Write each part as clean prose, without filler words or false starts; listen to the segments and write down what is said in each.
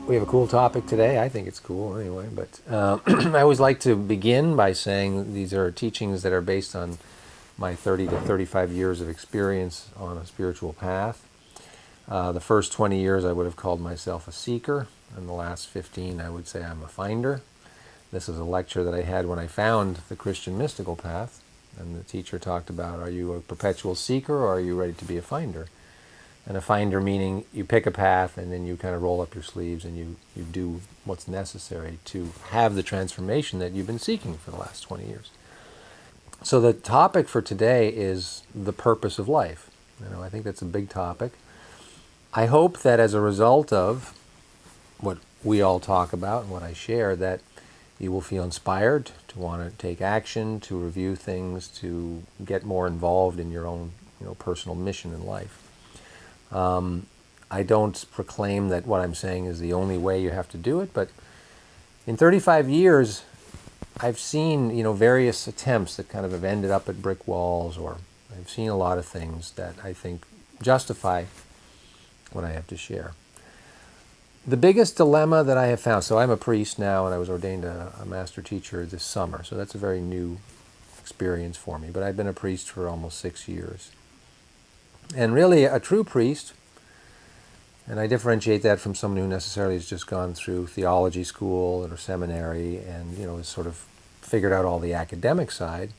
We have a cool topic today. I think it's cool anyway. But I always like to begin by saying these are teachings that are based on my 30 to 35 years of experience on a spiritual path. The first 20 years I would have called myself a seeker, and the last 15 I would say I'm a finder. This is a lecture that I had when I found the Christian mystical path, and the teacher talked about, are you a perpetual seeker or are you ready to be a finder? And a finder meaning you pick a path and then you kind of roll up your sleeves and you do what's necessary to have the transformation that you've been seeking for the last 20 years. So the topic for today is the purpose of life. I think that's a big topic. I hope that as a result of what we all talk about and what I share, that you will feel inspired to want to take action, to review things, to get more involved in your own personal mission in life. I don't proclaim that what I'm saying is the only way you have to do it, but in 35 years, I've seen, various attempts that kind of have ended up at brick walls, or I've seen a lot of things that I think justify what I have to share. The biggest dilemma that I have found, so I'm a priest now, and I was ordained a master teacher this summer, so that's a very new experience for me, but I've been a priest for almost 6 years. And really, a true priest, and I differentiate that from someone who necessarily has just gone through theology school or seminary and has sort of figured out all the academic side.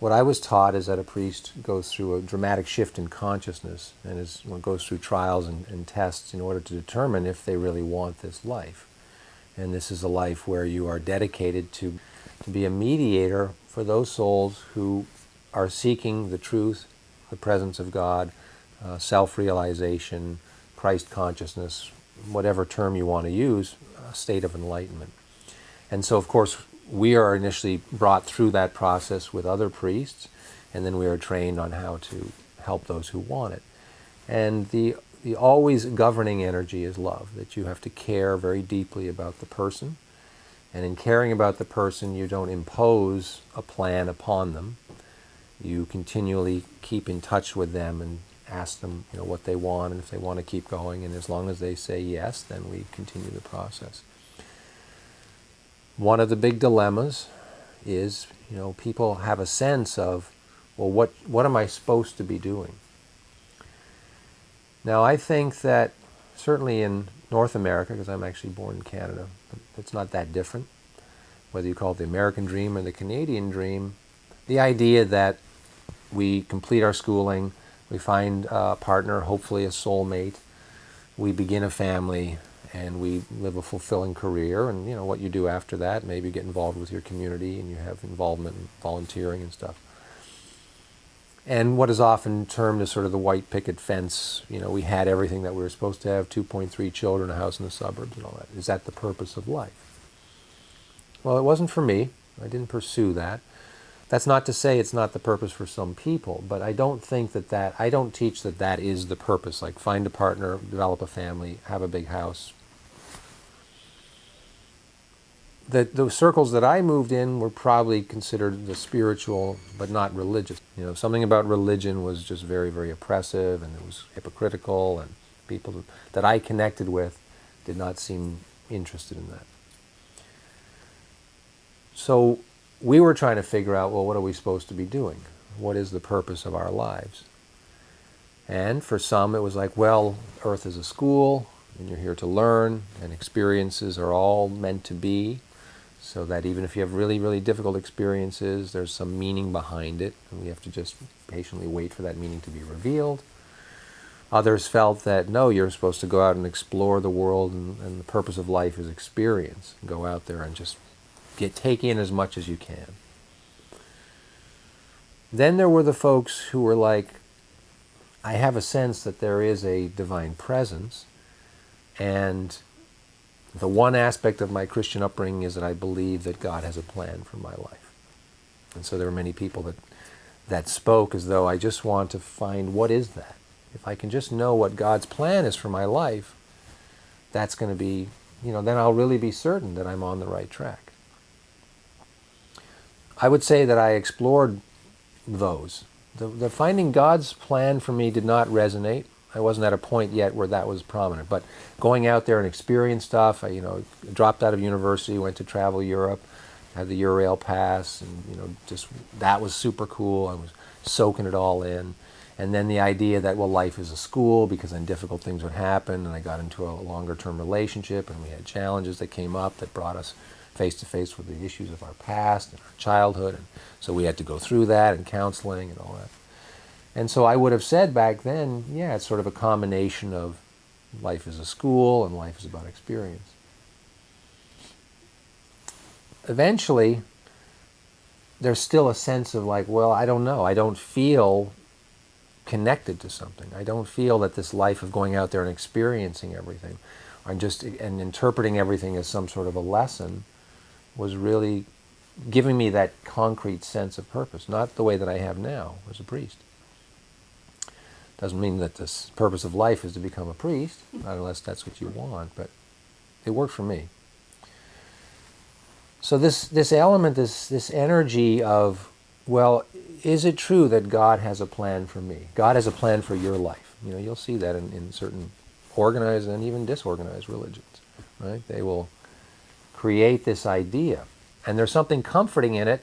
What I was taught is that a priest goes through a dramatic shift in consciousness and goes through trials and tests in order to determine if they really want this life. And this is a life where you are dedicated to be a mediator for those souls who are seeking the truth, the presence of God, self-realization, Christ consciousness, whatever term you want to use, a state of enlightenment. And so, of course, we are initially brought through that process with other priests, and then we are trained on how to help those who want it. And the always governing energy is love, that you have to care very deeply about the person. And in caring about the person, you don't impose a plan upon them. You continually keep in touch with them and ask them, what they want and if they want to keep going. And as long as they say yes, then we continue the process. One of the big dilemmas is, people have a sense of, well, what am I supposed to be doing? Now, I think that certainly in North America, because I'm actually born in Canada, but it's not that different. Whether you call it the American dream or the Canadian dream, the idea that we complete our schooling, we find a partner, hopefully a soulmate, we begin a family, and we live a fulfilling career, and what you do after that, maybe get involved with your community and you have involvement in volunteering and stuff. And what is often termed as sort of the white picket fence, we had everything that we were supposed to have, 2.3 children, a house in the suburbs and all that. Is that the purpose of life? Well, it wasn't for me. I didn't pursue that. That's not to say it's not the purpose for some people, but I don't think I don't teach that is the purpose, like find a partner, develop a family, have a big house. The circles that I moved in were probably considered the spiritual, but not religious. Something about religion was just very, very oppressive, and it was hypocritical, and people that I connected with did not seem interested in that. So we were trying to figure out, well, what are we supposed to be doing? What is the purpose of our lives? And for some, it was like, well, Earth is a school, and you're here to learn, and experiences are all meant to be, so that even if you have really, really difficult experiences, there's some meaning behind it, and we have to just patiently wait for that meaning to be revealed. Others felt that, no, you're supposed to go out and explore the world, and the purpose of life is experience. Go out there and just take in as much as you can. Then there were the folks who were like, I have a sense that there is a divine presence, and the one aspect of my Christian upbringing is that I believe that God has a plan for my life. And so there were many people that spoke as though I just want to find what is that. If I can just know what God's plan is for my life, that's going to be, then I'll really be certain that I'm on the right track. I would say that I explored those. The finding God's plan for me did not resonate. I wasn't at a point yet where that was prominent. But going out there and experience stuff, I dropped out of university, went to travel Europe, had the Eurail pass, and just that was super cool. I was soaking it all in. And then the idea that, well, life is a school, because then difficult things would happen, and I got into a longer-term relationship, and we had challenges that came up that brought us face-to-face with the issues of our past and our childhood, and so we had to go through that and counseling and all that. And so I would have said back then, yeah, it's sort of a combination of life is a school and life is about experience. Eventually, there's still a sense of like, well, I don't know, I don't feel connected to something. I don't feel that this life of going out there and experiencing everything and interpreting everything as some sort of a lesson was really giving me that concrete sense of purpose, not the way that I have now as a priest. Doesn't mean that the purpose of life is to become a priest, not unless that's what you want, but it worked for me. So this element, this energy of, well, is it true that God has a plan for me? God has a plan for your life. You'll see that in certain organized and even disorganized religions, right? They will create this idea. And there's something comforting in it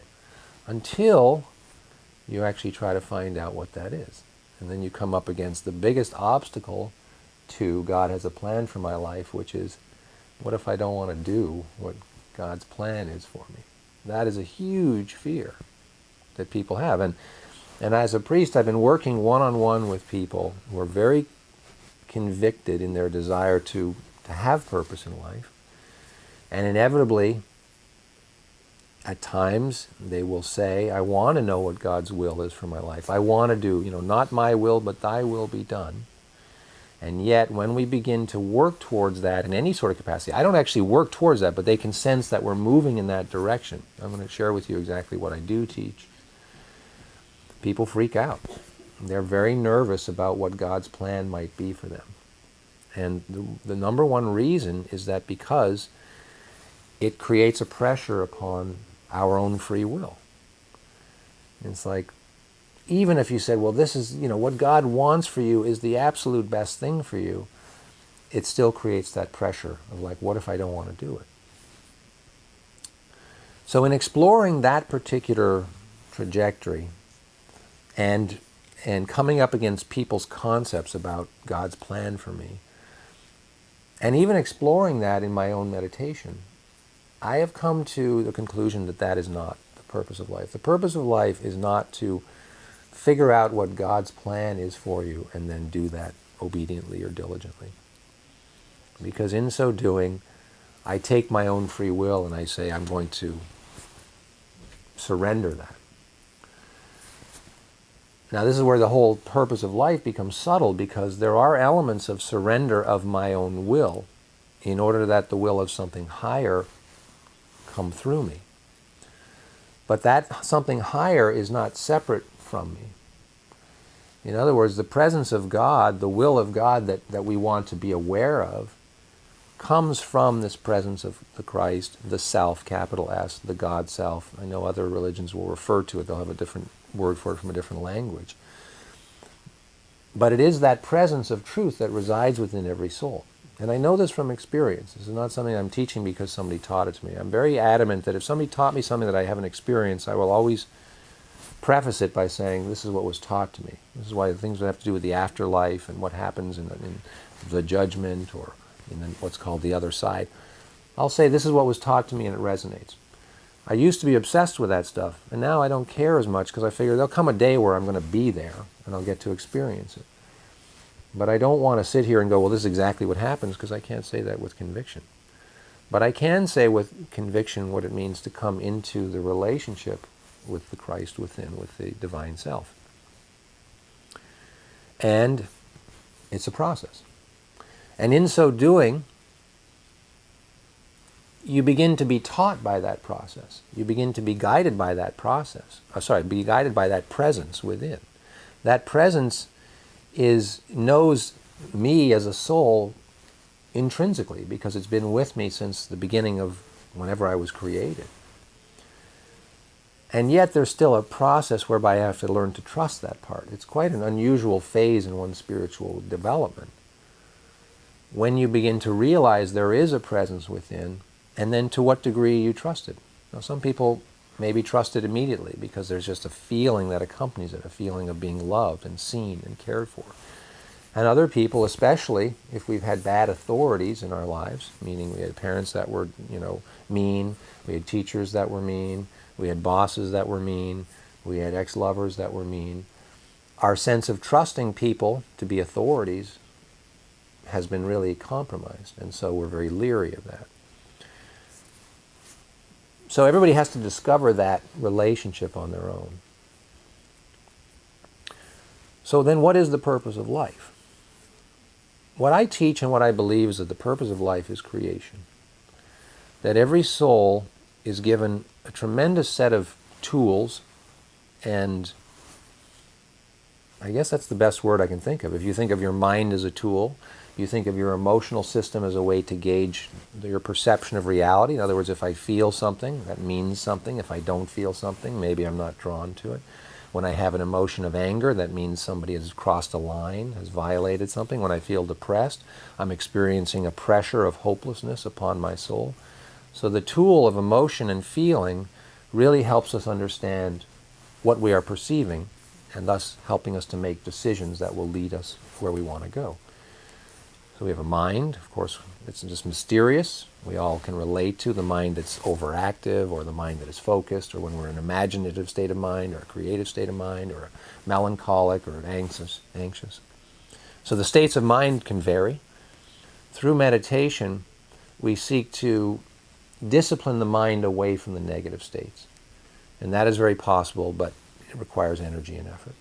until you actually try to find out what that is. And then you come up against the biggest obstacle to God has a plan for my life, which is, what if I don't want to do what God's plan is for me? That is a huge fear that people have. And as a priest, I've been working one-on-one with people who are very convicted in their desire to have purpose in life. And inevitably, at times, they will say, I want to know what God's will is for my life. I want to do, not my will, but thy will be done. And yet, when we begin to work towards that in any sort of capacity, I don't actually work towards that, but they can sense that we're moving in that direction. I'm going to share with you exactly what I do teach. People freak out. They're very nervous about what God's plan might be for them. And the number one reason is that because it creates a pressure upon our own free will. It's like, even if you said, well, this is, what God wants for you is the absolute best thing for you, it still creates that pressure of like, what if I don't want to do it? So in exploring that particular trajectory and coming up against people's concepts about God's plan for me, and even exploring that in my own meditation, I have come to the conclusion that that is not the purpose of life. The purpose of life is not to figure out what God's plan is for you and then do that obediently or diligently. Because in so doing, I take my own free will and I say, I'm going to surrender that. Now, this is where the whole purpose of life becomes subtle, because there are elements of surrender of my own will in order that the will of something higher come through me. But that something higher is not separate from me. In other words, the presence of God, the will of God that we want to be aware of, comes from this presence of the Christ, the self, capital S, the God self. I know other religions will refer to it, they'll have a different word for it from a different language. But it is that presence of truth that resides within every soul. And I know this from experience. This is not something I'm teaching because somebody taught it to me. I'm very adamant that if somebody taught me something that I haven't experienced, I will always preface it by saying, this is what was taught to me. This is why the things that have to do with the afterlife and what happens in the judgment or in what's called the other side. I'll say, this is what was taught to me and it resonates. I used to be obsessed with that stuff, and now I don't care as much because I figure there'll come a day where I'm going to be there and I'll get to experience it. But I don't want to sit here and go, well, this is exactly what happens, because I can't say that with conviction. But I can say with conviction what it means to come into the relationship with the Christ within, with the divine self. And it's a process. And in so doing, you begin to be taught by that process. You begin to be guided by that process. Be guided by that presence within. That presence knows me as a soul intrinsically, because it's been with me since the beginning of whenever I was created. And yet there's still a process whereby I have to learn to trust that part. It's quite an unusual phase in one's spiritual development, when you begin to realize there is a presence within, and then to what degree you trust it. Now, some people maybe trust it immediately because there's just a feeling that accompanies it, a feeling of being loved and seen and cared for. And other people, especially if we've had bad authorities in our lives, meaning we had parents that were, mean, we had teachers that were mean, we had bosses that were mean, we had ex-lovers that were mean, our sense of trusting people to be authorities has been really compromised, and so we're very leery of that. So everybody has to discover that relationship on their own. So then what is the purpose of life? What I teach and what I believe is that the purpose of life is creation. That every soul is given a tremendous set of tools, and I guess that's the best word I can think of. If you think of your mind as a tool, you think of your emotional system as a way to gauge your perception of reality. In other words, if I feel something, that means something. If I don't feel something, maybe I'm not drawn to it. When I have an emotion of anger, that means somebody has crossed a line, has violated something. When I feel depressed, I'm experiencing a pressure of hopelessness upon my soul. So the tool of emotion and feeling really helps us understand what we are perceiving, and thus helping us to make decisions that will lead us where we want to go. So we have a mind, of course, it's just mysterious. We all can relate to the mind that's overactive, or the mind that is focused, or when we're in an imaginative state of mind, or a creative state of mind, or a melancholic, or an anxious. So the states of mind can vary. Through meditation, we seek to discipline the mind away from the negative states. And that is very possible, but it requires energy and effort.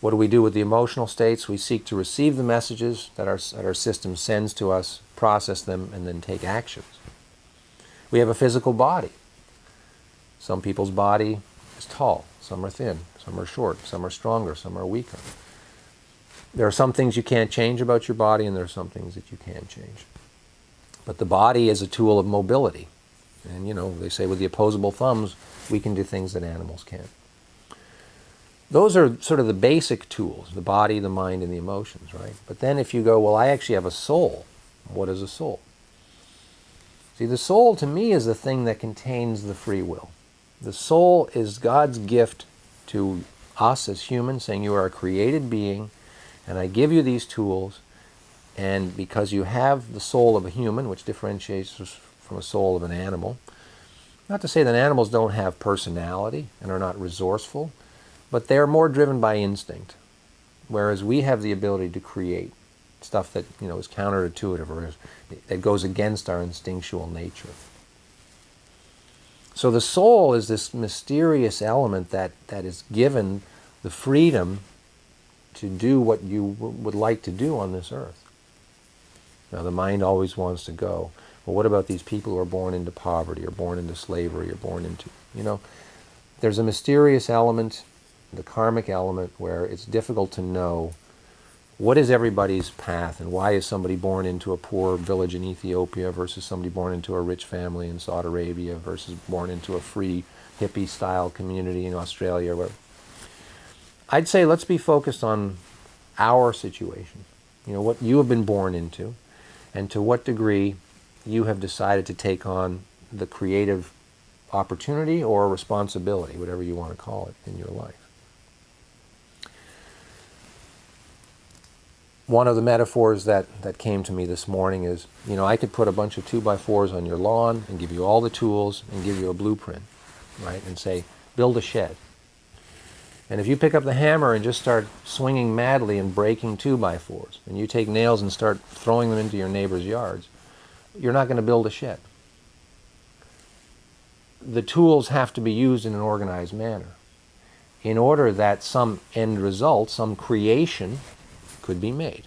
What do we do with the emotional states? We seek to receive the messages that our system sends to us, process them, and then take actions. We have a physical body. Some people's body is tall, some are thin, some are short, some are stronger, some are weaker. There are some things you can't change about your body, and there are some things that you can change. But the body is a tool of mobility. And they say with the opposable thumbs, we can do things that animals can't. Those are sort of the basic tools, the body, the mind, and the emotions, right? But then if you go, well, I actually have a soul. What is a soul? See, the soul to me is the thing that contains the free will. The soul is God's gift to us as humans, saying you are a created being, and I give you these tools, and because you have the soul of a human, which differentiates us from a soul of an animal, not to say that animals don't have personality and are not resourceful, but they're more driven by instinct, whereas we have the ability to create stuff that is counterintuitive, or that goes against our instinctual nature. So the soul is this mysterious element that is given the freedom to do what you would like to do on this earth. Now the mind always wants to go, well, what about these people who are born into poverty, or born into slavery, or born into, there's a mysterious element, the karmic element, where it's difficult to know what is everybody's path, and why is somebody born into a poor village in Ethiopia versus somebody born into a rich family in Saudi Arabia versus born into a free hippie-style community in Australia. I'd say let's be focused on our situation, what you have been born into, and to what degree you have decided to take on the creative opportunity or responsibility, whatever you want to call it, in your life. One of the metaphors that came to me this morning is, I could put a bunch of 2x4s on your lawn and give you all the tools and give you a blueprint, right? And say, build a shed. And if you pick up the hammer and just start swinging madly and breaking 2x4s, and you take nails and start throwing them into your neighbor's yards, you're not going to build a shed. The tools have to be used in an organized manner in order that some end result, some creation, could be made.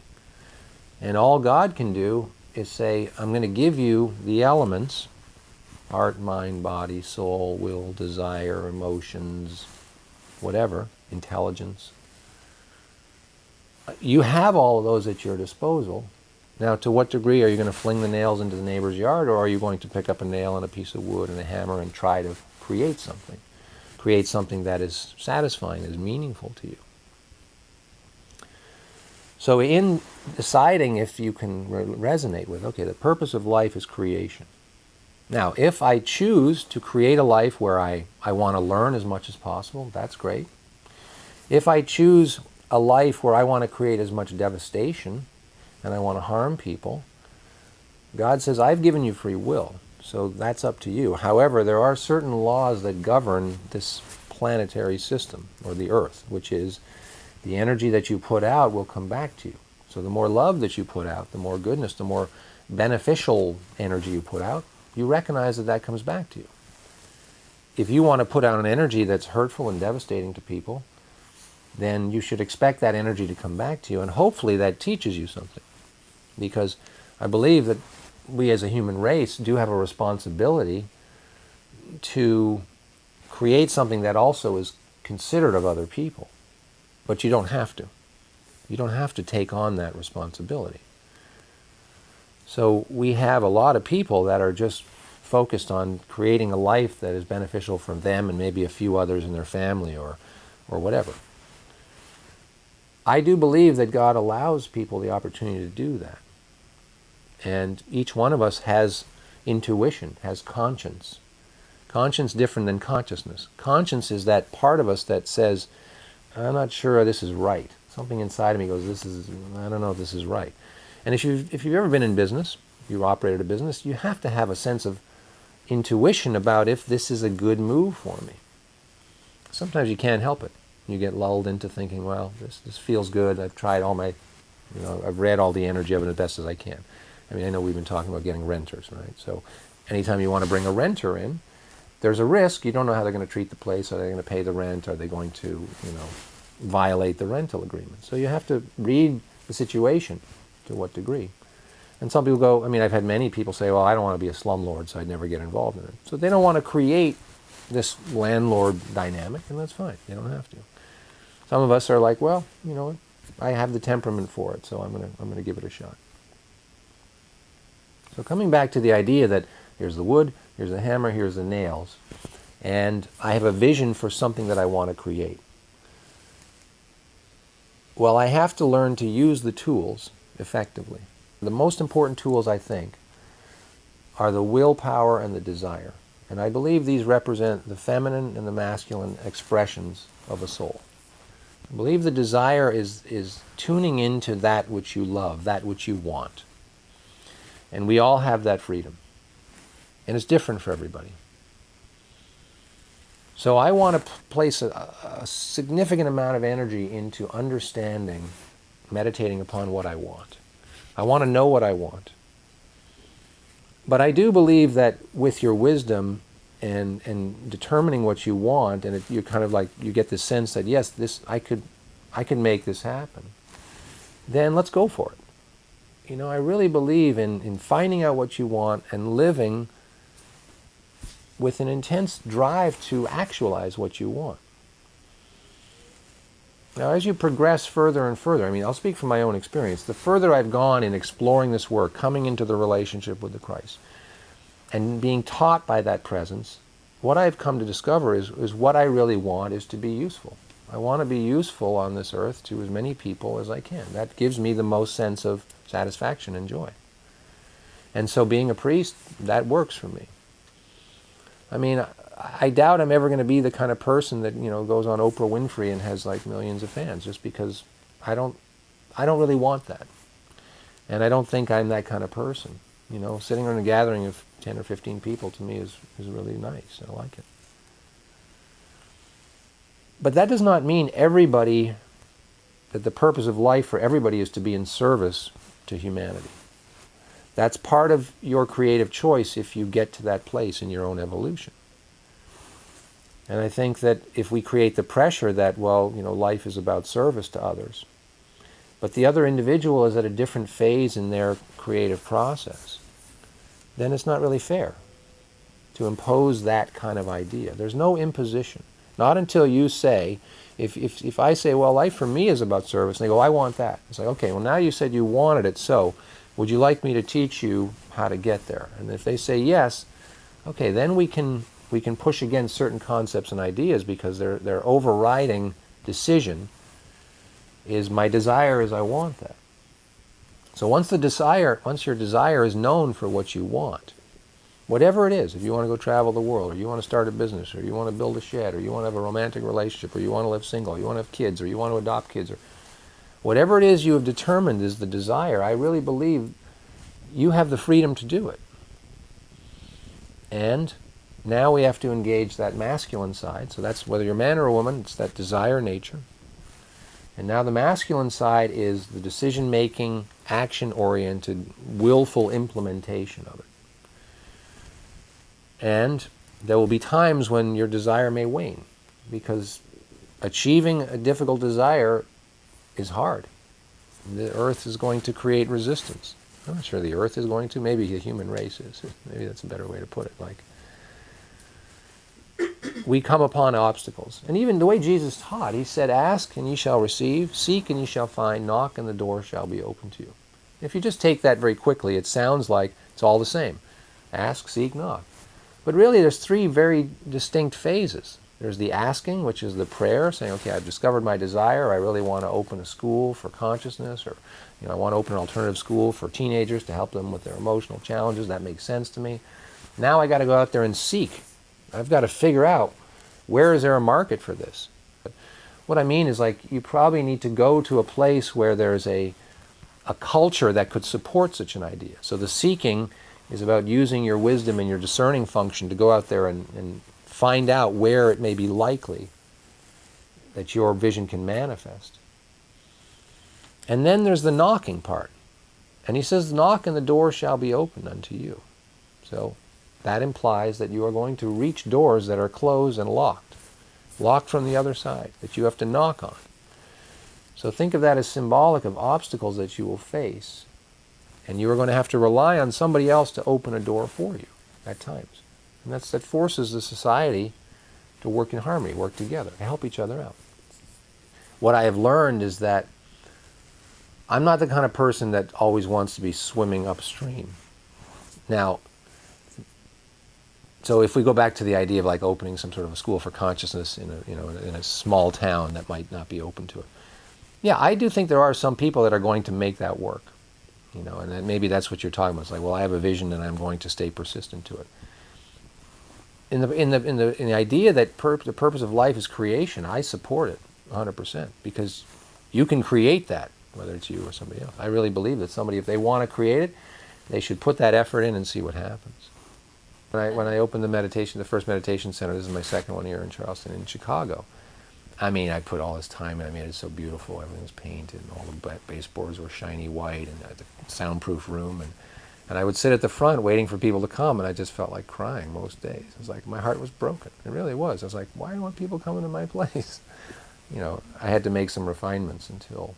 And all God can do is say, I'm going to give you the elements, heart, mind, body, soul, will, desire, emotions, whatever, intelligence. You have all of those at your disposal. Now, to what degree are you going to fling the nails into the neighbor's yard, or are you going to pick up a nail and a piece of wood and a hammer and try to create something? create something that is satisfying, is meaningful to you. So in deciding if you can resonate with, okay, the purpose of life is creation. Now, if I choose to create a life where I want to learn as much as possible, that's great. If I choose a life where I want to create as much devastation and I want to harm people, God says, I've given you free will, so that's up to you. However, there are certain laws that govern this planetary system, or the Earth, which is the energy that you put out will come back to you. So the more love that you put out, the more goodness, the more beneficial energy you put out, you recognize that that comes back to you. If you want to put out an energy that's hurtful and devastating to people, then you should expect that energy to come back to you, and hopefully that teaches you something. Because I believe that we as a human race do have a responsibility to create something that also is considerate of other people. But you don't have to. You don't have to take on that responsibility. So we have a lot of people that are just focused on creating a life that is beneficial for them and maybe a few others in their family or whatever. I do believe that God allows people the opportunity to do that. And each one of us has intuition, has conscience. Conscience different than consciousness. Conscience is that part of us that says, I'm not sure this is right. Something inside of me goes, I don't know if this is right. And if you've ever been in business, you operated a business, you have to have a sense of intuition about if this is a good move for me. Sometimes you can't help it. You get lulled into thinking, well, this feels good. I've tried all my, I've read all the energy of it as best as I can. I mean, I know we've been talking about getting renters, right? So anytime you want to bring a renter in, there's a risk. You don't know how they're going to treat the place. Are they going to pay the rent? Are they going to, violate the rental agreement? So you have to read the situation to what degree. And some people go, I've had many people say, well, I don't want to be a slumlord, so I'd never get involved in it. So they don't want to create this landlord dynamic, and that's fine. They don't have to. Some of us are like, well, you know what? I have the temperament for it, so I'm going to give it a shot. So coming back to the idea that here's the wood, here's the hammer, here's the nails, and I have a vision for something that I want to create. Well, I have to learn to use the tools effectively. The most important tools, I think, are the willpower and the desire. And I believe these represent the feminine and the masculine expressions of a soul. I believe the desire is tuning into that which you love, that which you want. And we all have that freedom. And it's different for everybody. So I want to place a significant amount of energy into understanding, meditating upon what I want. I want to know what I want. But I do believe that with your wisdom and determining what you want, and you're kind of like, you get this sense that, yes, I could make this happen, then let's go for it. I really believe in finding out what you want and living with an intense drive to actualize what you want. Now, as you progress further and further, I'll speak from my own experience, the further I've gone in exploring this work, coming into the relationship with the Christ, and being taught by that presence, what I've come to discover is what I really want is to be useful. I want to be useful on this earth to as many people as I can. That gives me the most sense of satisfaction and joy. And so being a priest, that works for me. I doubt I'm ever going to be the kind of person that, goes on Oprah Winfrey and has like millions of fans, just because I don't really want that. And I don't think I'm that kind of person. Sitting in a gathering of 10 or 15 people to me is really nice. I like it. But that does not mean that the purpose of life for everybody is to be in service to humanity. That's part of your creative choice if you get to that place in your own evolution. And I think that if we create the pressure that, life is about service to others, but the other individual is at a different phase in their creative process, then it's not really fair to impose that kind of idea. There's no imposition. Not until you say, if I say, well, life for me is about service, and they go, I want that. It's like, okay, well, now you said you wanted it, so would you like me to teach you how to get there? And if they say yes, okay, then we can we can push against certain concepts and ideas because their overriding decision is my desire is I want that. So once your desire is known for what you want, whatever it is, if you want to go travel the world, or you want to start a business, or you want to build a shed, or you want to have a romantic relationship, or you want to live single, or you want to have kids, or you want to adopt kids, or whatever it is you have determined is the desire, I really believe you have the freedom to do it. And now we have to engage that masculine side. So that's whether you're a man or a woman, it's that desire nature. And now the masculine side is the decision-making, action-oriented, willful implementation of it. And there will be times when your desire may wane, because achieving a difficult desire is hard. The earth is going to create resistance. I'm not sure the earth is going to. Maybe the human race is. Maybe that's a better way to put it. Like, we come upon obstacles. And even the way Jesus taught, he said, ask and ye shall receive, seek and ye shall find, knock and the door shall be open to you. If you just take that very quickly, it sounds like it's all the same. Ask, seek, knock. But really there's three very distinct phases. There's the asking, which is the prayer, saying, okay, I've discovered my desire, I really want to open a school for consciousness, or I want to open an alternative school for teenagers to help them with their emotional challenges, that makes sense to me. Now I got to go out there and seek. I've got to figure out, where is there a market for this? What I mean is, like, you probably need to go to a place where there's a culture that could support such an idea. So the seeking is about using your wisdom and your discerning function to go out there and find out where it may be likely that your vision can manifest. And then there's the knocking part. And he says, knock and the door shall be opened unto you. So that implies that you are going to reach doors that are closed and locked from the other side, that you have to knock on. So think of that as symbolic of obstacles that you will face. And you are going to have to rely on somebody else to open a door for you at times. And that forces the society to work in harmony, work together, to help each other out. What I have learned is that I'm not the kind of person that always wants to be swimming upstream. Now, so if we go back to the idea of like opening some sort of a school for consciousness in a small town that might not be open to it. Yeah, I do think there are some people that are going to make that work. And then maybe that's what you're talking about. It's like, well, I have a vision and I'm going to stay persistent to it. In the idea that the purpose of life is creation, I support it 100%, because you can create that, whether it's you or somebody else. I really believe that somebody, if they want to create it, they should put that effort in and see what happens. When I opened the first meditation center, this is my second one here in Charleston, in Chicago. I mean, I put all this time in. I made it so beautiful. Everything was painted, and all the baseboards were shiny white, and the soundproof room. And I would sit at the front waiting for people to come, and I just felt like crying most days. It was like my heart was broken. It really was. I was like, why do I want people coming to my place? I had to make some refinements until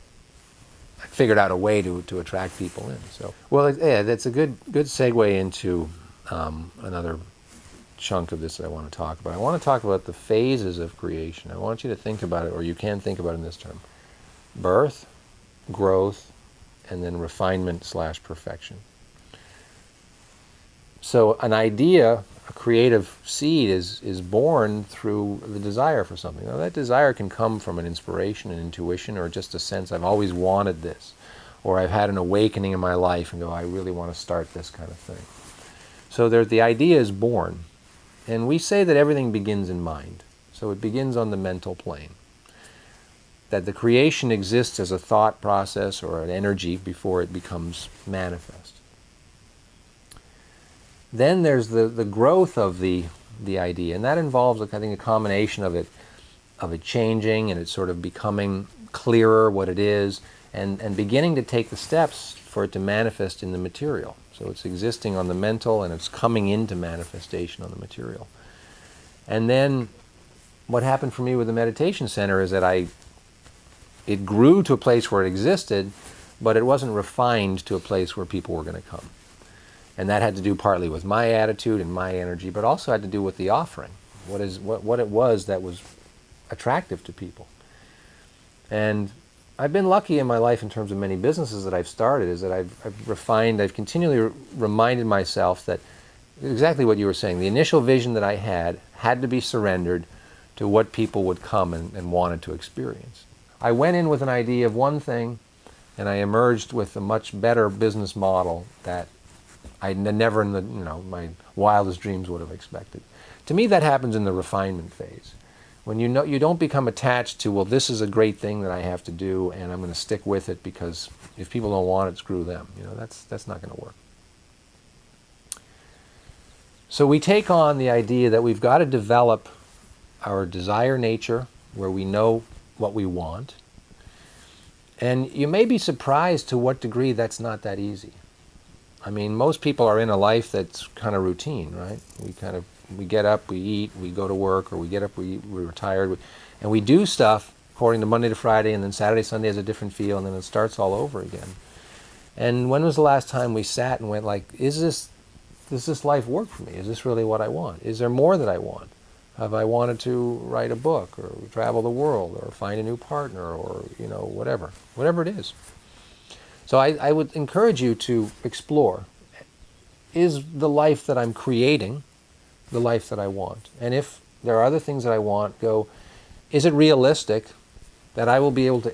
I figured out a way to attract people in. So, well, yeah, that's a good segue into another chunk of this that I want to talk about. I want to talk about the phases of creation. I want you to think about it, or you can think about it in this term: birth, growth, and then refinement/perfection. So an idea, a creative seed, is born through the desire for something. Now that desire can come from an inspiration, an intuition, or just a sense, I've always wanted this, or I've had an awakening in my life and go, I really want to start this kind of thing. So the idea is born. And we say that everything begins in mind. So it begins on the mental plane. That the creation exists as a thought process or an energy before it becomes manifest. Then there's the growth of the idea, and that involves, I think, a combination of it changing and it sort of becoming clearer what it is, and beginning to take the steps for it to manifest in the material. So it's existing on the mental and it's coming into manifestation on the material. And then what happened for me with the meditation center is that it grew to a place where it existed, but it wasn't refined to a place where people were going to come. And that had to do partly with my attitude and my energy, but also had to do with the offering, what it was that was attractive to people. And I've been lucky in my life in terms of many businesses that I've started, is that I've continually reminded myself that exactly what you were saying. The initial vision that I had to be surrendered to what people would come and wanted to experience. I went in with an idea of one thing, and I emerged with a much better business model that I never in my wildest dreams would have expected. To me, that happens in the refinement phase. When you don't become attached to, well, this is a great thing that I have to do, and I'm going to stick with it because if people don't want it, screw them. That's not going to work. So we take on the idea that we've got to develop our desire nature, where we know what we want. And you may be surprised to what degree that's not that easy. I mean, most people are in a life that's kind of routine, right? We get up, we eat, we go to work, or we get up, we're retired, and we do stuff according to Monday to Friday, and then Saturday, Sunday has a different feel, and then it starts all over again. And when was the last time we sat and went like, does this life work for me? Is this really what I want? Is there more that I want? Have I wanted to write a book, or travel the world, or find a new partner, or whatever it is. So I would encourage you to explore, is the life that I'm creating the life that I want? And if there are other things that I want, is it realistic that I will be able to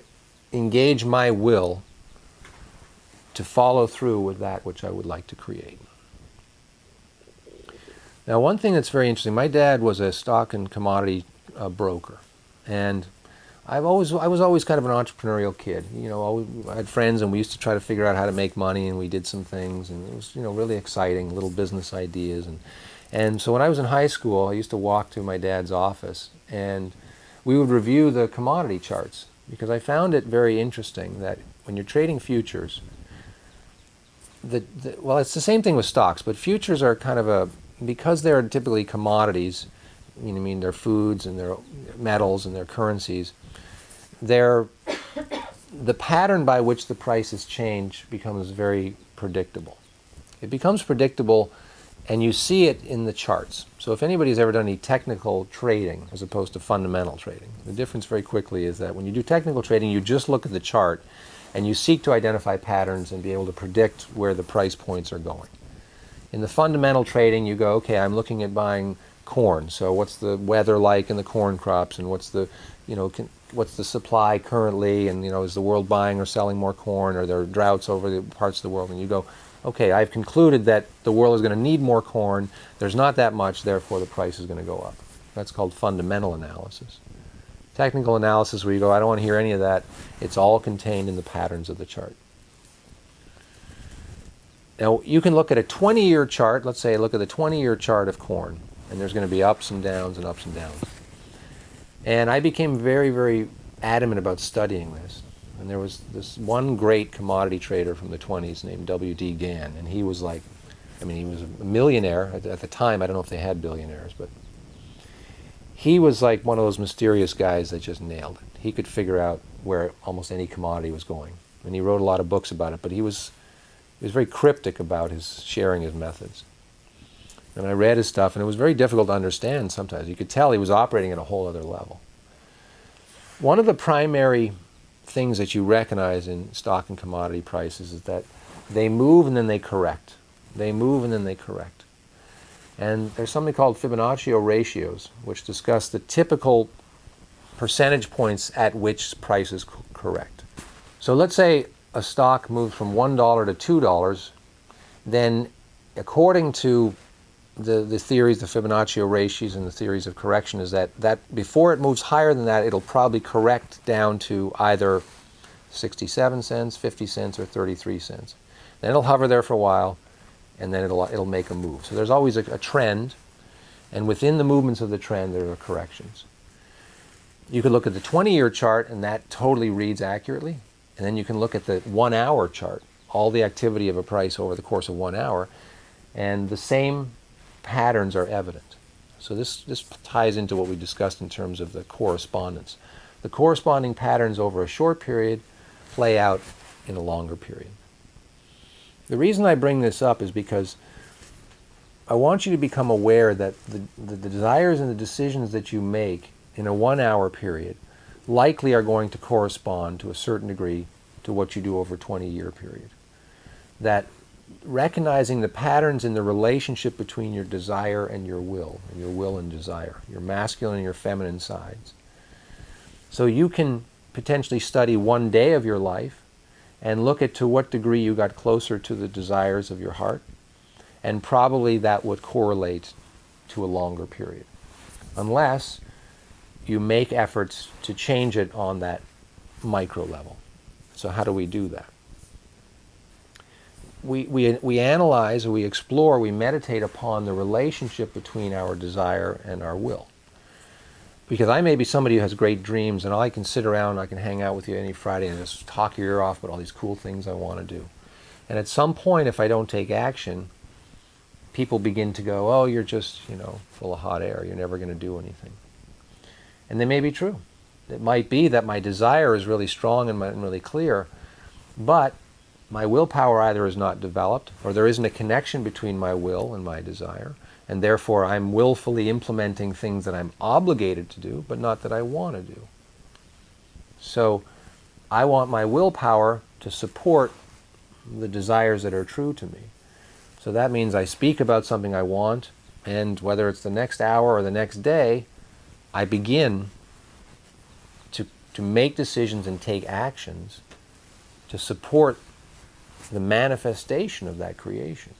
engage my will to follow through with that which I would like to create? Now, one thing that's very interesting, my dad was a stock and commodity broker, and I was always kind of an entrepreneurial kid. I had friends, and we used to try to figure out how to make money, and we did some things, and it was really exciting, little business ideas. And so when I was in high school, I used to walk to my dad's office, and we would review the commodity charts, because I found it very interesting that when you're trading futures, well, it's the same thing with stocks, but futures are kind of because they're typically commodities, they're foods and they're metals and they're currencies, the pattern by which the prices change becomes very predictable. It becomes predictable, and you see it in the charts. So if anybody's ever done any technical trading as opposed to fundamental trading, the difference very quickly is that when you do technical trading, you just look at the chart and you seek to identify patterns and be able to predict where the price points are going. In the fundamental trading, you go, okay, I'm looking at buying corn. So what's the weather like in the corn crops, and what's the supply currently, and is the world buying or selling more corn, or are there droughts over the parts of the world? And you go, okay, I've concluded that the world is going to need more corn. There's not that much, therefore the price is going to go up. That's called fundamental analysis. Technical analysis, where you go, I don't want to hear any of that. It's all contained in the patterns of the chart. Now, you can look at a 20-year chart. Let's say look at the 20-year chart of corn, and there's going to be ups and downs and ups and downs. And I became very, very adamant about studying this. And there was this one great commodity trader from the 20s named W.D. Gann, and he was he was a millionaire at the time. I don't know if they had billionaires, but he was like one of those mysterious guys that just nailed it. He could figure out where almost any commodity was going, and he wrote a lot of books about it, but he was very cryptic about sharing his methods. And I read his stuff, and it was very difficult to understand sometimes. You could tell he was operating at a whole other level. One of the primary things that you recognize in stock and commodity prices is that they move and then they correct. They move and then they correct. And there's something called Fibonacci ratios, which discuss the typical percentage points at which prices correct. So let's say a stock moves from $1 to $2, then according to the theories, the Fibonacci ratios and the theories of correction, is that before it moves higher than that, it'll probably correct down to either 67 cents, 50 cents, or 33 cents. Then it'll hover there for a while, and then it'll make a move. So there's always a trend, and within the movements of the trend, there are corrections. You could look at the 20-year chart, and that totally reads accurately. And then you can look at the 1-hour chart, all the activity of a price over the course of 1 hour, and the same patterns are evident. So this ties into what we discussed in terms of the correspondence. The corresponding patterns over a short period play out in a longer period. The reason I bring this up is because I want you to become aware that the desires and the decisions that you make in a 1-hour period likely are going to correspond to a certain degree to what you do over a 20-year period. That recognizing the patterns in the relationship between your desire and your will and desire, your masculine and your feminine sides. So you can potentially study one day of your life and look at to what degree you got closer to the desires of your heart, and probably that would correlate to a longer period, unless you make efforts to change it on that micro level. So how do we do that? We analyze, or we explore, we meditate upon the relationship between our desire and our will. Because I may be somebody who has great dreams, and I can sit around, I can hang out with you any Friday and just talk your ear off about all these cool things I want to do. And at some point, if I don't take action, people begin to go, oh, you're just, full of hot air, you're never going to do anything. And they may be true. It might be that my desire is really strong and really clear, but my willpower either is not developed, or there isn't a connection between my will and my desire, and therefore I'm willfully implementing things that I'm obligated to do, but not that I want to do. So I want my willpower to support the desires that are true to me. So that means I speak about something I want, and whether it's the next hour or the next day, I begin to make decisions and take actions to support the manifestation of that creation.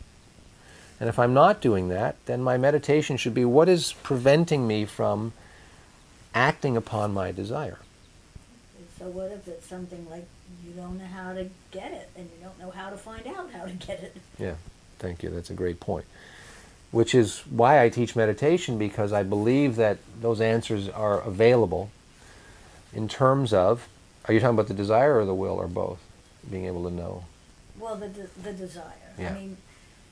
And if I'm not doing that, then my meditation should be, what is preventing me from acting upon my desire? So what if it's something like you don't know how to get it, and you don't know how to find out how to get it? Yeah, thank you. That's a great point. Which is why I teach meditation, because I believe that those answers are available in terms of, are you talking about the desire or the will, or both? Being able to know. Well, the desire. Yeah. I mean,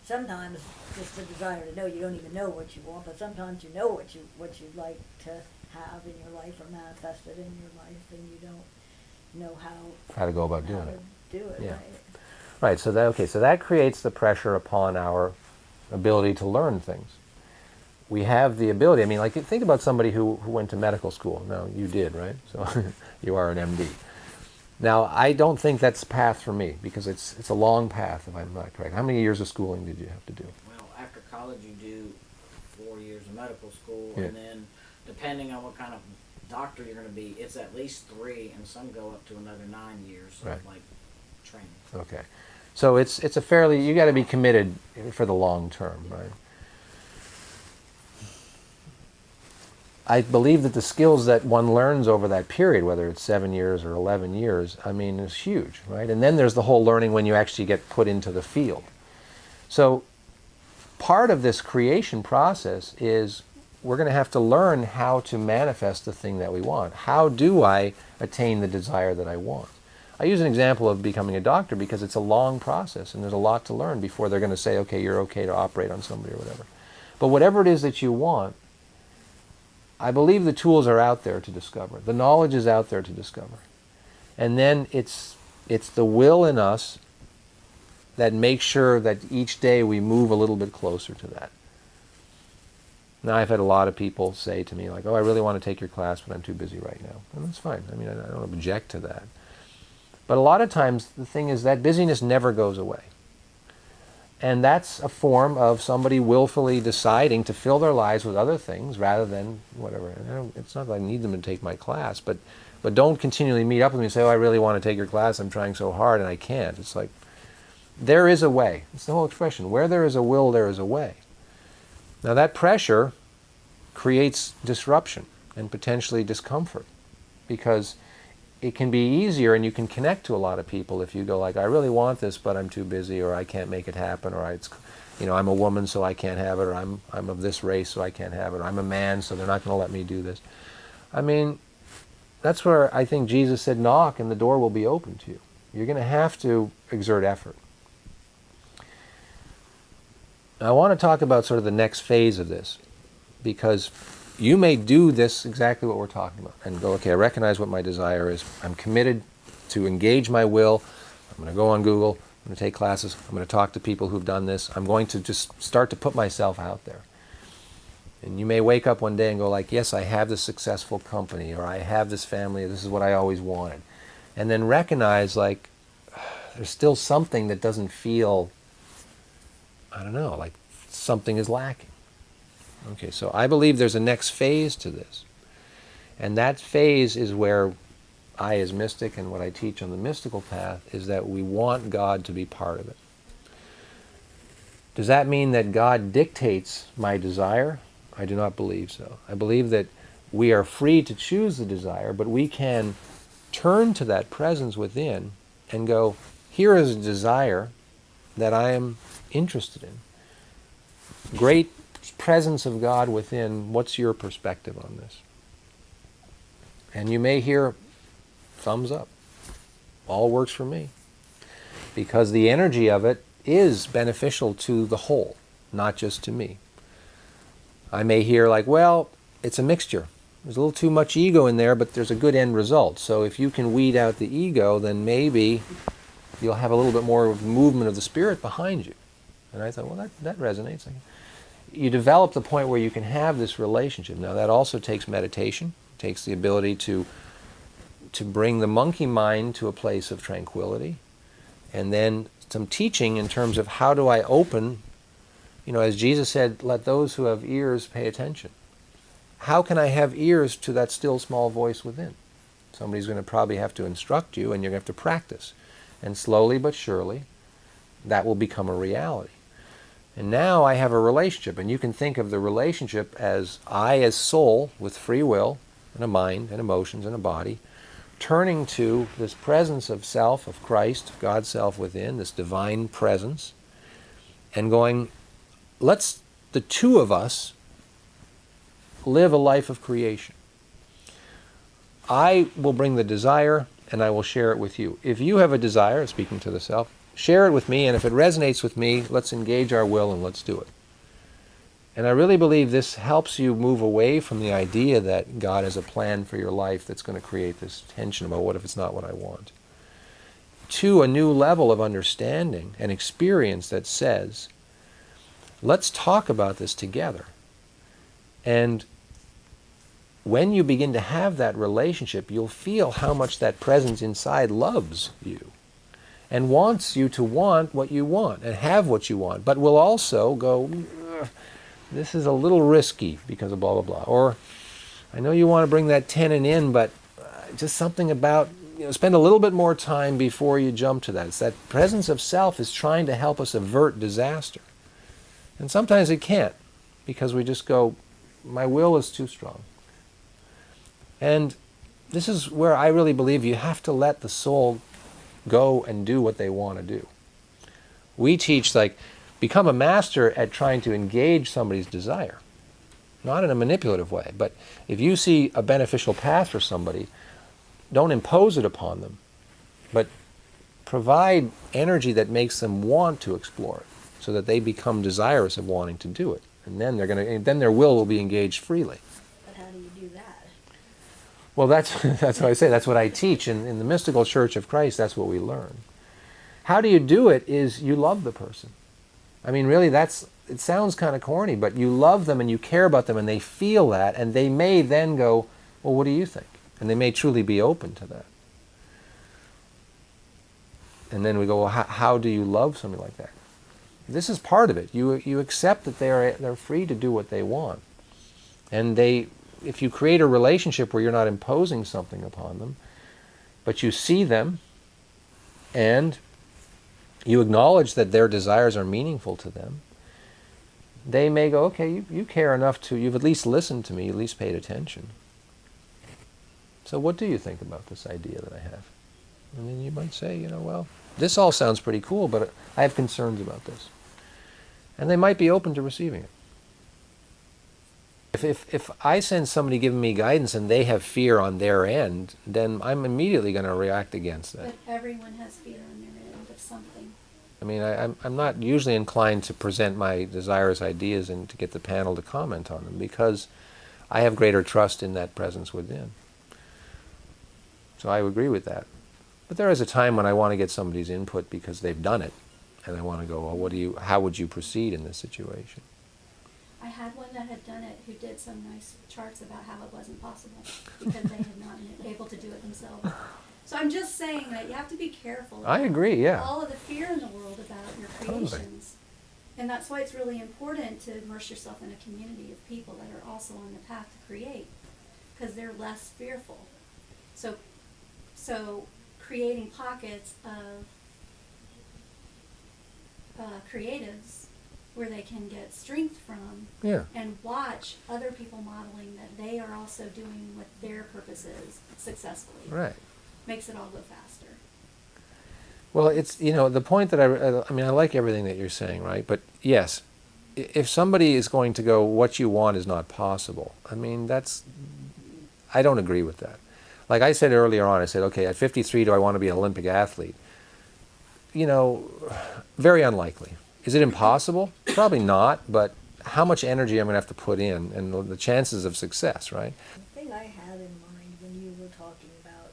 sometimes just the desire to know, you don't even know what you want, but sometimes you know what you'd like to have in your life or manifested in your life, and you don't know how to go about doing it. Do it. Yeah. Right. Right. So that creates the pressure upon our ability to learn things. We have the ability. I mean, like, think about somebody who went to medical school. Now, you did, right? So you are an MD. Now, I don't think that's the path for me, because it's a long path, if I'm not correct. How many years of schooling did you have to do? Well, after college you do 4 years of medical school, Yeah. and then depending on what kind of doctor you're going to be, it's at least 3, and some go up to another 9 years Right. of training. Okay. So it's a fairly, you got to be committed for the long term, right? I believe that the skills that one learns over that period, whether it's 7 years or 11 years, I mean, is huge, right? And then there's the whole learning when you actually get put into the field. So part of this creation process is we're going to have to learn how to manifest the thing that we want. How do I attain the desire that I want? I use an example of becoming a doctor because it's a long process and there's a lot to learn before they're going to say, okay, you're okay to operate on somebody or whatever. But whatever it is that you want, I believe the tools are out there to discover. The knowledge is out there to discover. And then it's the will in us that makes sure that each day we move a little bit closer to that. Now, I've had a lot of people say to me, like, oh, I really want to take your class, but I'm too busy right now. And that's fine. I mean, I don't object to that. But a lot of times, the thing is that busyness never goes away. And that's a form of somebody willfully deciding to fill their lives with other things rather than whatever. And it's not that I need them to take my class, but don't continually meet up with me and say, oh, I really want to take your class, I'm trying so hard and I can't. It's like, there is a way. It's the whole expression. Where there is a will, there is a way. Now that pressure creates disruption and potentially discomfort, because it can be easier and you can connect to a lot of people if you go like, I really want this, but I'm too busy, or I can't make it happen, or I'm a woman, so I can't have it, or I'm of this race, so I can't have it, or I'm a man, so they're not going to let me do this. I mean, that's where I think Jesus said, knock and the door will be open to you. You're going to have to exert effort. Now, I want to talk about sort of the next phase of this, because you may do this, exactly what we're talking about, and go, okay, I recognize what my desire is. I'm committed to engage my will. I'm going to go on Google. I'm going to take classes. I'm going to talk to people who've done this. I'm going to just start to put myself out there. And you may wake up one day and go like, yes, I have this successful company, or I have this family, this is what I always wanted. And then recognize, like, there's still something that doesn't feel I don't know, like something is lacking. Okay, so I believe there's a next phase to this. And that phase is where I, as mystic, and what I teach on the mystical path, is that we want God to be part of it. Does that mean that God dictates my desire? I do not believe so. I believe that we are free to choose the desire, but we can turn to that presence within and go, here is a desire that I am interested in. Great presence of God within, what's your perspective on this? And you may hear, thumbs up. All works for me. Because the energy of it is beneficial to the whole, not just to me. I may hear like, well, it's a mixture. There's a little too much ego in there, but there's a good end result. So if you can weed out the ego, then maybe you'll have a little bit more of movement of the spirit behind you. And I thought, well, that resonates. You develop the point where you can have this relationship. Now that also takes meditation. It takes the ability to bring the monkey mind to a place of tranquility. And then some teaching in terms of how do I open, as Jesus said, let those who have ears pay attention. How can I have ears to that still small voice within? Somebody's going to probably have to instruct you, and you're going to have to practice. And slowly but surely, that will become a reality. And now I have a relationship, and you can think of the relationship as I as soul with free will and a mind and emotions and a body, turning to this presence of self, of Christ, God's self within, this divine presence, and going, let's, the two of us, live a life of creation. I will bring the desire, and I will share it with you. If you have a desire, speaking to the self, share it with me, and if it resonates with me, let's engage our will and let's do it. And I really believe this helps you move away from the idea that God has a plan for your life that's going to create this tension about what if it's not what I want, to a new level of understanding and experience that says, let's talk about this together. And when you begin to have that relationship, you'll feel how much that presence inside loves you and wants you to want what you want and have what you want, but will also go, this is a little risky because of blah, blah, blah. Or, I know you want to bring that tenon in, but just something about, spend a little bit more time before you jump to that. It's that presence of self is trying to help us avert disaster. And sometimes it can't, because we just go, my will is too strong. And this is where I really believe you have to let the soul go and do what they want to do. We teach, become a master at trying to engage somebody's desire. Not in a manipulative way, but if you see a beneficial path for somebody, don't impose it upon them, but provide energy that makes them want to explore it, so that they become desirous of wanting to do it. And then then their will be engaged freely. But how do you do that? Well, that's what I say. That's what I teach. In the mystical Church of Christ, that's what we learn. How do you do it is you love the person. I mean, really, it sounds kind of corny, but you love them and you care about them and they feel that, and they may then go, well, what do you think? And they may truly be open to that. And then we go, well, how do you love somebody like that? This is part of it. You accept that they're free to do what they want. And if you create a relationship where you're not imposing something upon them, but you see them and you acknowledge that their desires are meaningful to them, they may go, okay, you care enough you've at least listened to me, at least paid attention. So what do you think about this idea that I have? And then you might say, well, this all sounds pretty cool, but I have concerns about this. And they might be open to receiving it. If I send somebody giving me guidance and they have fear on their end, then I'm immediately going to react against that. But everyone has fear on their end of something. I mean, I'm not usually inclined to present my desires, ideas, and to get the panel to comment on them, because I have greater trust in that presence within. So I agree with that. But there is a time when I want to get somebody's input because they've done it, and I want to go, well, how would you proceed in this situation? I had one that had done it who did some nice charts about how it wasn't possible because they had not been able to do it themselves. So I'm just saying that you have to be careful. I agree, yeah. All of the fear in the world about your creations. And that's why it's really important to immerse yourself in a community of people that are also on the path to create, because they're less fearful. So creating pockets of creatives where they can get strength from, Yeah. and watch other people modeling that they are also doing what their purpose is successfully. Right. Makes it all go faster. Well, it's, the point that I mean, I like everything that you're saying, right? But yes, if somebody is going to go, what you want is not possible, I mean, I don't agree with that. Like I said earlier on, I said, okay, at 53, do I want to be an Olympic athlete? Very unlikely. Is it impossible? Probably not, but how much energy I'm going to have to put in and the chances of success, right? The thing I had in mind when you were talking about,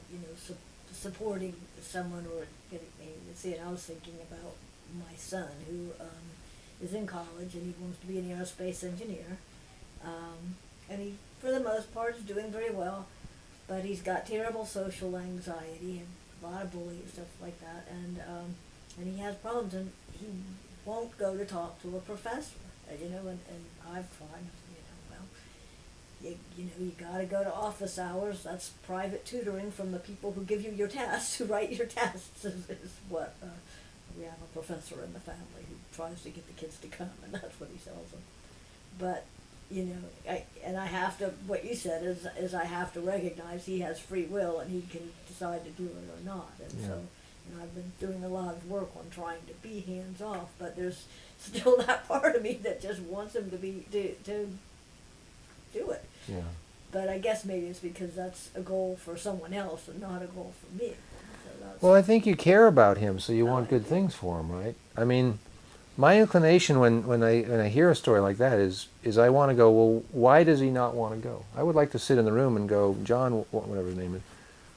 supporting someone or getting me to see it, I was thinking about my son who is in college and he wants to be an aerospace engineer. And he, for the most part, is doing very well, but he's got terrible social anxiety and a lot of bullying and stuff like that, and he has problems, and he won't go to talk to a professor, and I've tried, you gotta go to office hours. That's private tutoring from the people who give you your tests, who write your tests, is what, we have a professor in the family who tries to get the kids to come, and that's what he tells them. But, I have to, what you said is I have to recognize he has free will and he can decide to do it or not, and Yeah. so, I've been doing a lot of work on trying to be hands off, but there's still that part of me that just wants him to do it. Yeah. But I guess maybe it's because that's a goal for someone else and not a goal for me. So that's, Well, I think you care about him, so you want good things for him, right? I mean, my inclination when I hear a story like that is I want to go, well, why does he not want to go? I would like to sit in the room and go, John, whatever his name is,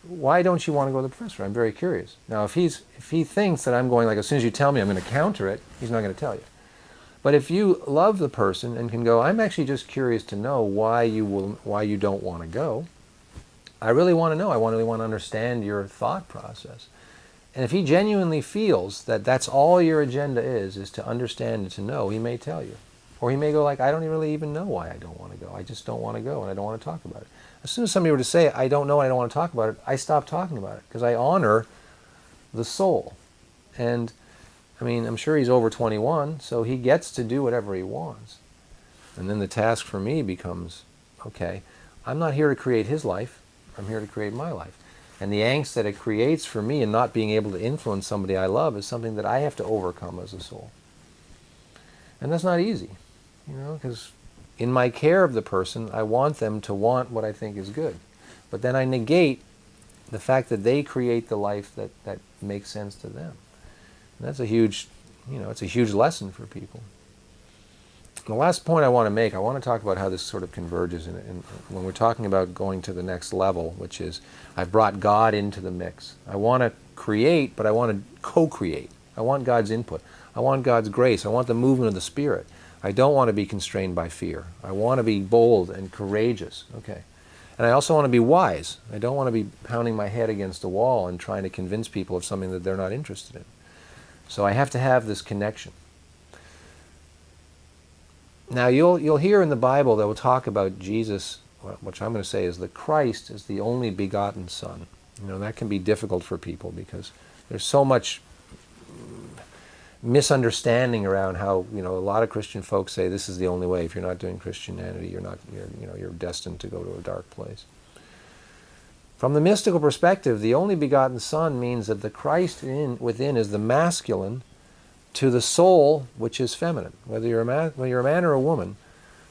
why don't you want to go to the professor? I'm very curious. Now, if he thinks that I'm going, like, as soon as you tell me I'm going to counter it, he's not going to tell you. But if you love the person and can go, I'm actually just curious to know why you don't want to go. I really want to know. I really want to understand your thought process. And if he genuinely feels that that's all your agenda is to understand and to know, he may tell you. Or he may go like, I don't really even know why I don't want to go. I just don't want to go and I don't want to talk about it. As soon as somebody were to say, I don't know, I don't want to talk about it, I stop talking about it because I honor the soul. And I mean, I'm sure he's over 21, so he gets to do whatever he wants. And then the task for me becomes, okay, I'm not here to create his life, I'm here to create my life. And the angst that it creates for me in not being able to influence somebody I love is something that I have to overcome as a soul. And that's not easy, because in my care of the person, I want them to want what I think is good. But then I negate the fact that they create the life that makes sense to them. And that's a huge, it's a huge lesson for people. And the last point I want to make, I want to talk about how this sort of converges in when we're talking about going to the next level, which is I've brought God into the mix. I want to create, but I want to co-create. I want God's input. I want God's grace. I want the movement of the Spirit. I don't want to be constrained by fear. I want to be bold and courageous. Okay. And I also want to be wise. I don't want to be pounding my head against a wall and trying to convince people of something that they're not interested in. So I have to have this connection. Now you'll hear in the Bible that will talk about Jesus, which I'm going to say is the Christ is the only begotten Son. That can be difficult for people because there's so much misunderstanding around how a lot of Christian folks say this is the only way. If you're not doing Christianity, you're destined to go to a dark place. From the mystical perspective, the only begotten Son means that the Christ within is the masculine to the soul, which is feminine. Whether you're a man or a woman,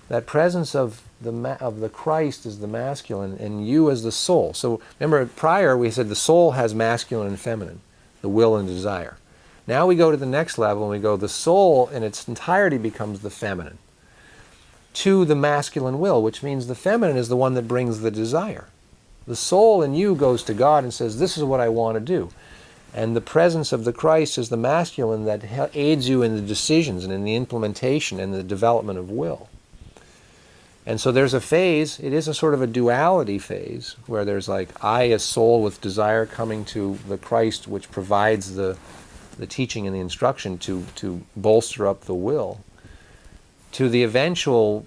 that presence of the Christ is the masculine, and you as the soul. So remember, prior we said the soul has masculine and feminine, the will and desire. Now we go to the next level, and we go the soul in its entirety becomes the feminine to the masculine will, which means the feminine is the one that brings the desire. The soul in you goes to God and says, this is what I want to do. And the presence of the Christ is the masculine that aids you in the decisions and in the implementation and the development of will. And so there's a phase, it is a sort of a duality phase, where there's like I as soul with desire coming to the Christ which provides the the teaching and the instruction to bolster up the will, to the eventual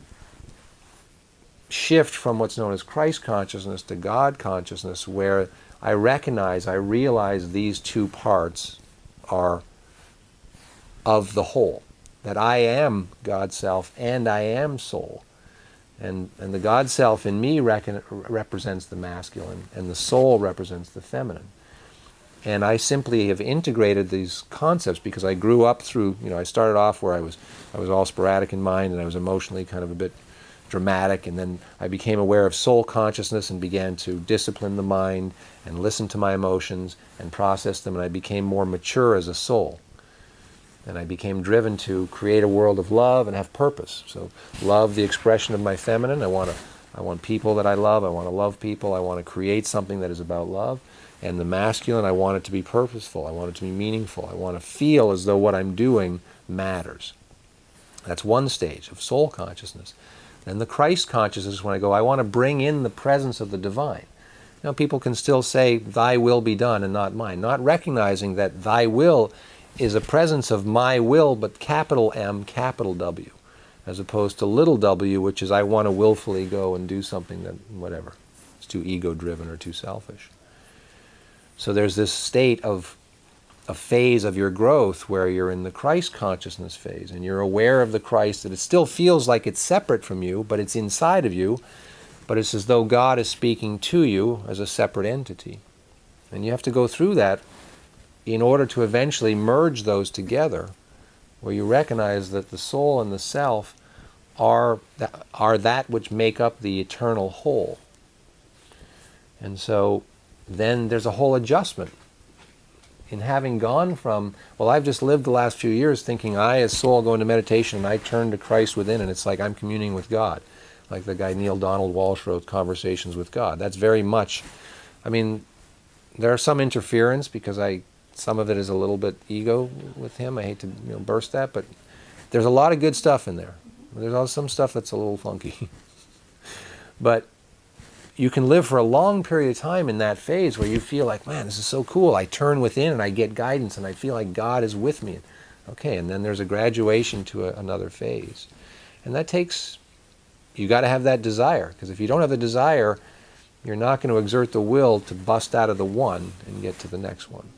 shift from what's known as Christ consciousness to God consciousness, where I realize these two parts are of the whole, that I am God self and I am soul. And the God self in me represents the masculine, and the soul represents the feminine. And I simply have integrated these concepts because I grew up through, I started off where I was all sporadic in mind, and I was emotionally kind of a bit dramatic, and then I became aware of soul consciousness and began to discipline the mind and listen to my emotions and process them, and I became more mature as a soul. And I became driven to create a world of love and have purpose. So love, the expression of my feminine. I want people that I love. I want to love people. I want to create something that is about love. And the masculine, I want it to be purposeful. I want it to be meaningful. I want to feel as though what I'm doing matters. That's one stage of soul consciousness. And the Christ consciousness is when I go, I want to bring in the presence of the divine. Now, people can still say, thy will be done and not mine, not recognizing that thy will is a presence of my will, but capital M, capital W, as opposed to little w, which is I want to willfully go and do something that, whatever, it's too ego-driven or too selfish. So there's this state of a phase of your growth where you're in the Christ consciousness phase, and you're aware of the Christ, that it still feels like it's separate from you, but it's inside of you, but it's as though God is speaking to you as a separate entity. And you have to go through that in order to eventually merge those together, where you recognize that the soul and the self are that which make up the eternal whole. And so then there's a whole adjustment in having gone from, well, I've just lived the last few years thinking I as soul go into meditation and I turn to Christ within, and it's like I'm communing with God. Like the guy Neil Donald Walsh wrote, Conversations with God. That's very much, there are some interference because some of it is a little bit ego with him. I hate to burst that, but there's a lot of good stuff in there. There's also some stuff that's a little funky. But you can live for a long period of time in that phase where you feel like, man, this is so cool. I turn within and I get guidance and I feel like God is with me. Okay, and then there's a graduation to another phase. And that takes, you got to have that desire, because if you don't have the desire, you're not going to exert the will to bust out of the one and get to the next one.